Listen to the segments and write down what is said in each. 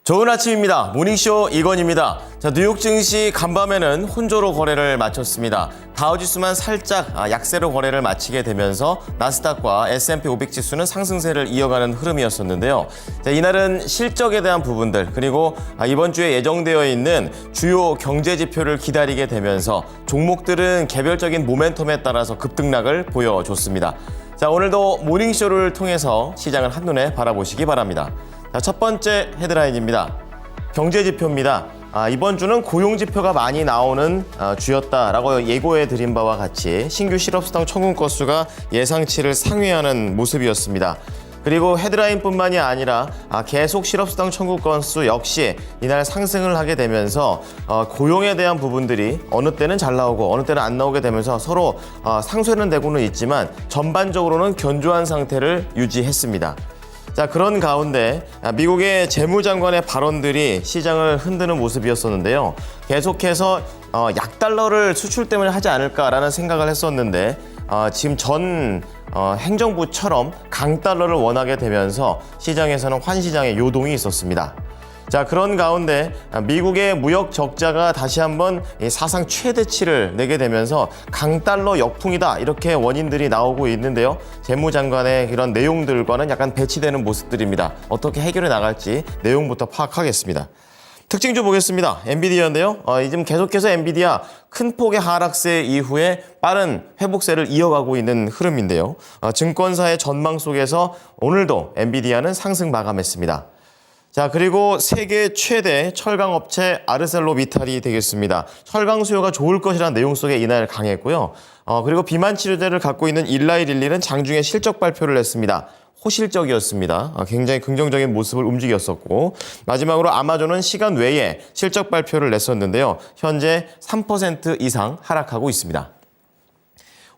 좋은 아침입니다. 모닝쇼 이건입니다. 자, 뉴욕 증시 간밤에는 혼조로 거래를 마쳤습니다. 다우지수만 살짝 약세로 거래를 마치게 되면서 나스닥과 S&P 500 지수는 상승세를 이어가는 흐름이었었는데요. 자, 이날은 실적에 대한 부분들 그리고 이번 주에 예정되어 있는 주요 경제 지표를 기다리게 되면서 종목들은 개별적인 모멘텀에 따라서 급등락을 보여줬습니다. 자, 오늘도 모닝쇼를 통해서 시장을 한눈에 바라보시기 바랍니다. 자, 첫 번째 헤드라인입니다. 경제지표입니다. 이번 주는 고용지표가 많이 나오는 주였다라고 예고해 드린 바와 같이 신규 실업수당 청구 건수가 예상치를 상회하는 모습이었습니다. 그리고 헤드라인뿐만이 아니라 계속 실업수당 청구 건수 역시 이날 상승을 하게 되면서 고용에 대한 부분들이 어느 때는 잘 나오고 어느 때는 안 나오게 되면서 서로 상쇄는 되고는 있지만 전반적으로는 견조한 상태를 유지했습니다. 자, 그런 가운데 미국의 재무장관의 발언들이 시장을 흔드는 모습이었었는데요. 계속해서 약달러를 수출 때문에 하지 않을까라는 생각을 했었는데 지금 전 행정부처럼 강달러를 원하게 되면서 시장에서는 환시장의 요동이 있었습니다. 자, 그런 가운데 미국의 무역 적자가 다시 한번 사상 최대치를 내게 되면서 강달러 역풍이다 이렇게 원인들이 나오고 있는데요. 재무장관의 이런 내용들과는 약간 배치되는 모습들입니다. 어떻게 해결해 나갈지 내용부터 파악하겠습니다. 특징주 보겠습니다. 엔비디아인데요. 지금 계속해서 엔비디아 큰 폭의 하락세 이후에 빠른 회복세를 이어가고 있는 흐름인데요. 증권사의 전망 속에서 오늘도 엔비디아는 상승 마감했습니다. 자, 그리고 세계 최대 철강 업체 아르셀로미탈이 되겠습니다. 철강 수요가 좋을 것이라는 내용 속에 이날 강했고요. 그리고 비만 치료제를 갖고 있는 일라이 릴리는 장중에 실적 발표를 했습니다. 호실적이었습니다. 굉장히 긍정적인 모습을 움직였었고, 마지막으로 아마존은 시간 외에 실적 발표를 냈었는데요. 현재 3% 이상 하락하고 있습니다.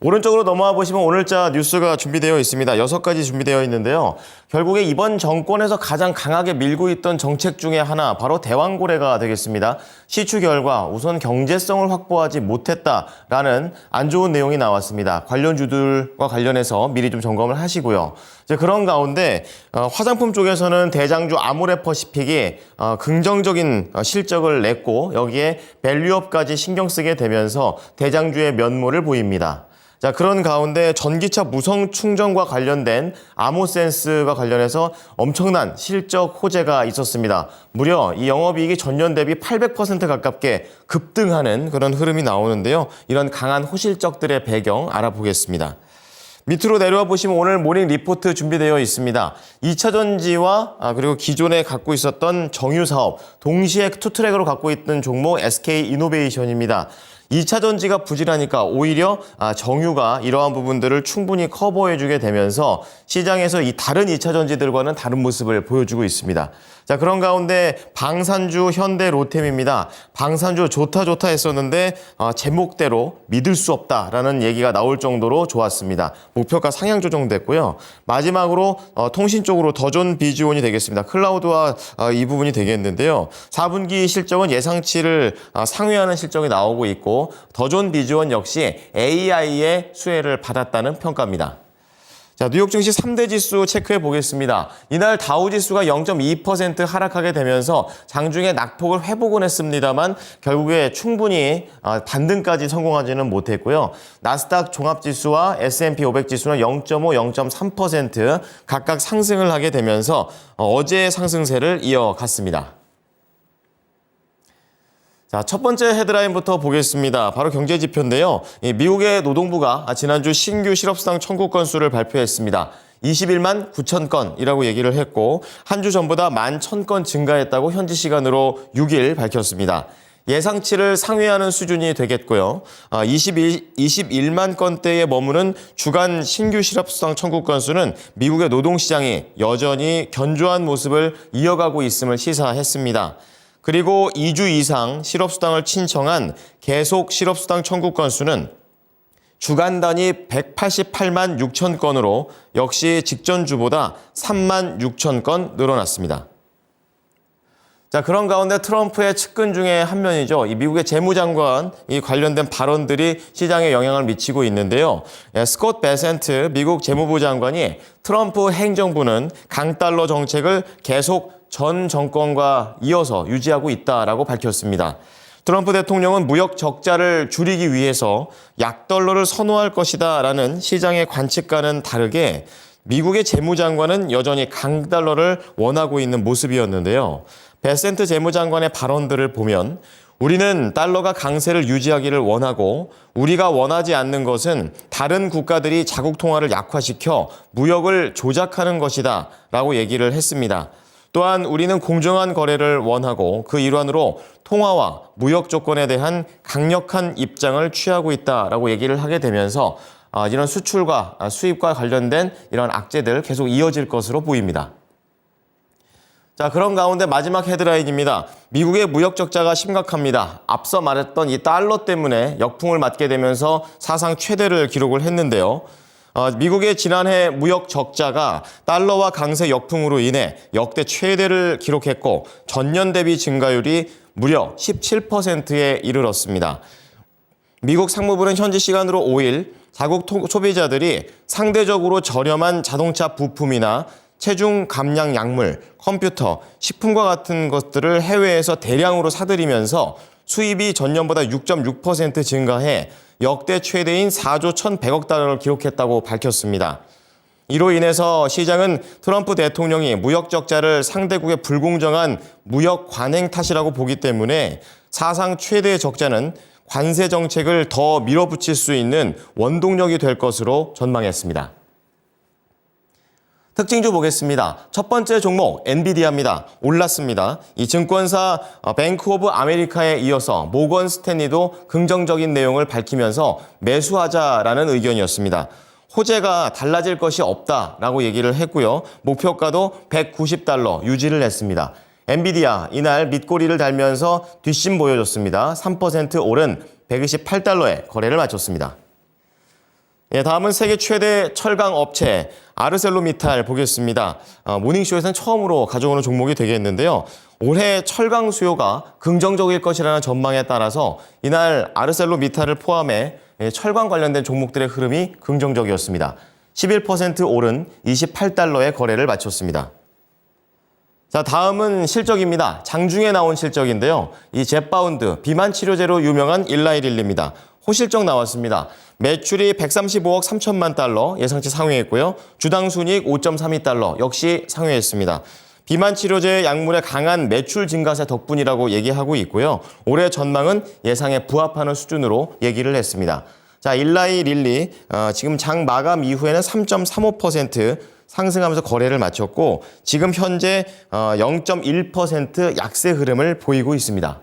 오른쪽으로 넘어와 보시면 오늘자 뉴스가 준비되어 있습니다. 6가지 준비되어 있는데요. 결국에 이번 정권에서 가장 강하게 밀고 있던 정책 중에 하나, 바로 대왕고래가 되겠습니다. 시추 결과 우선 경제성을 확보하지 못했다라는 안 좋은 내용이 나왔습니다. 관련주들과 관련해서 미리 좀 점검을 하시고요. 이제 그런 가운데 화장품 쪽에서는 대장주 아모레퍼시픽이 긍정적인 실적을 냈고 여기에 밸류업까지 신경 쓰게 되면서 대장주의 면모를 보입니다. 자, 그런 가운데 전기차 무선 충전과 관련된 아모센스와 관련해서 엄청난 실적 호재가 있었습니다. 무려 이 영업이익이 전년 대비 800% 가깝게 급등하는 그런 흐름이 나오는데요. 이런 강한 호실적들의 배경 알아보겠습니다. 밑으로 내려와 보시면 오늘 모닝 리포트 준비되어 있습니다. 2차 전지와 그리고 기존에 갖고 있었던 정유 사업, 동시에 투트랙으로 갖고 있던 종목 SK 이노베이션입니다. 2차 전지가 부진하니까 오히려 정유가 이러한 부분들을 충분히 커버해주게 되면서 시장에서 이 다른 2차 전지들과는 다른 모습을 보여주고 있습니다. 자, 그런 가운데 방산주 현대 로템입니다. 방산주 좋다 했었는데 제목대로 믿을 수 없다라는 얘기가 나올 정도로 좋았습니다. 목표가 상향 조정됐고요. 마지막으로 통신 쪽으로 더존 비즈온이 되겠습니다. 클라우드와 이 부분이 되겠는데요. 4분기 실적은 예상치를 상회하는 실적이 나오고 있고 더존 비즈온 역시 AI의 수혜를 받았다는 평가입니다. 자, 뉴욕 증시 3대 지수 체크해 보겠습니다. 이날 다우 지수가 0.2% 하락하게 되면서 장중에 낙폭을 회복은 했습니다만 결국에 충분히 반등까지 성공하지는 못했고요. 나스닥 종합지수와 S&P 500 지수는 0.5, 0.3% 각각 상승을 하게 되면서 어제의 상승세를 이어갔습니다. 자, 첫 번째 헤드라인부터 보겠습니다. 바로 경제지표인데요. 미국의 노동부가 지난주 신규 실업수당 청구 건수를 발표했습니다. 21만 9천 건이라고 얘기를 했고 한 주 전보다 11,000건 증가했다고 현지 시간으로 6일 밝혔습니다. 예상치를 상회하는 수준이 되겠고요. 21만 건대에 머무는 주간 신규 실업수당 청구 건수는 미국의 노동시장이 여전히 견조한 모습을 이어가고 있음을 시사했습니다. 그리고 2주 이상 실업수당을 신청한 계속 실업수당 청구 건수는 주간 단위 188만 6천 건으로 역시 직전 주보다 3만 6천 건 늘어났습니다. 자, 그런 가운데 트럼프의 측근 중에 한 면이죠. 이 미국의 재무장관 이 관련된 발언들이 시장에 영향을 미치고 있는데요. 스콧 베센트 미국 재무부 장관이 트럼프 행정부는 강달러 정책을 계속 전 정권과 이어서 유지하고 있다라고 밝혔습니다. 트럼프 대통령은 무역 적자를 줄이기 위해서 약달러를 선호할 것이다라는 시장의 관측과는 다르게 미국의 재무장관은 여전히 강달러를 원하고 있는 모습이었는데요. 베센트 재무장관의 발언들을 보면 우리는 달러가 강세를 유지하기를 원하고 우리가 원하지 않는 것은 다른 국가들이 자국 통화를 약화시켜 무역을 조작하는 것이다 라고 얘기를 했습니다. 또한 우리는 공정한 거래를 원하고 그 일환으로 통화와 무역 조건에 대한 강력한 입장을 취하고 있다라고 얘기를 하게 되면서 이런 수출과 수입과 관련된 이런 악재들 계속 이어질 것으로 보입니다. 자, 그런 가운데 마지막 헤드라인입니다. 미국의 무역 적자가 심각합니다. 앞서 말했던 이 달러 때문에 역풍을 맞게 되면서 사상 최대를 기록을 했는데요. 미국의 지난해 무역 적자가 달러와 강세 역풍으로 인해 역대 최대를 기록했고 전년 대비 증가율이 무려 17%에 이르렀습니다. 미국 상무부는 현지 시간으로 5일 자국 소비자들이 상대적으로 저렴한 자동차 부품이나 체중 감량 약물, 컴퓨터, 식품과 같은 것들을 해외에서 대량으로 사들이면서 수입이 전년보다 6.6% 증가해 역대 최대인 4조 1,100억 달러를 기록했다고 밝혔습니다. 이로 인해서 시장은 트럼프 대통령이 무역 적자를 상대국의 불공정한 무역 관행 탓이라고 보기 때문에 사상 최대의 적자는 관세 정책을 더 밀어붙일 수 있는 원동력이 될 것으로 전망했습니다. 특징주 보겠습니다. 첫 번째 종목 엔비디아입니다. 올랐습니다. 이 증권사 뱅크 오브 아메리카에 이어서 모건 스탠리도 긍정적인 내용을 밝히면서 매수하자라는 의견이었습니다. 호재가 달라질 것이 없다라고 얘기를 했고요. 목표가도 190달러 유지를 했습니다. 엔비디아 이날 밑꼬리를 달면서 뒷심 보여줬습니다. 3% 오른 128달러에 거래를 마쳤습니다. 다음은 세계 최대 철강 업체 아르셀로미탈 보겠습니다. 모닝쇼에서는 처음으로 가져오는 종목이 되겠는데요. 올해 철강 수요가 긍정적일 것이라는 전망에 따라서 이날 아르셀로미탈을 포함해 철강 관련된 종목들의 흐름이 긍정적이었습니다. 11% 오른 28달러에 거래를 마쳤습니다. 자, 다음은 실적입니다. 장중에 나온 실적인데요. 이 젯바운드, 비만 치료제로 유명한 일라이릴리입니다. 호실적 나왔습니다. 매출이 135억 3천만 달러 예상치 상회했고요. 주당 순이익 5.32달러 역시 상회했습니다. 비만 치료제 약물의 강한 매출 증가세 덕분이라고 얘기하고 있고요. 올해 전망은 예상에 부합하는 수준으로 얘기를 했습니다. 자, 일라이릴리 지금 장 마감 이후에는 3.35% 상승하면서 거래를 마쳤고 지금 현재 0.1% 약세 흐름을 보이고 있습니다.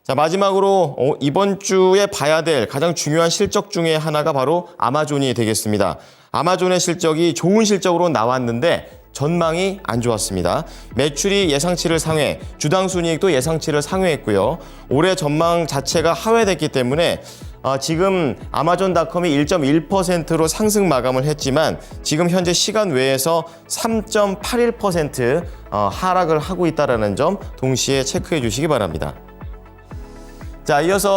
자, 마지막으로 이번 주에 봐야 될 가장 중요한 실적 중에 하나가 바로 아마존이 되겠습니다. 아마존의 실적이 좋은 실적으로 나왔는데 전망이 안 좋았습니다. 매출이 예상치를 상회, 주당 순이익도 예상치를 상회했고요. 올해 전망 자체가 하회됐기 때문에 지금 아마존닷컴이 1.1%로 상승 마감을 했지만 지금 현재 시간 외에서 3.81% 하락을 하고 있다는 점 동시에 체크해 주시기 바랍니다. 자, 이어서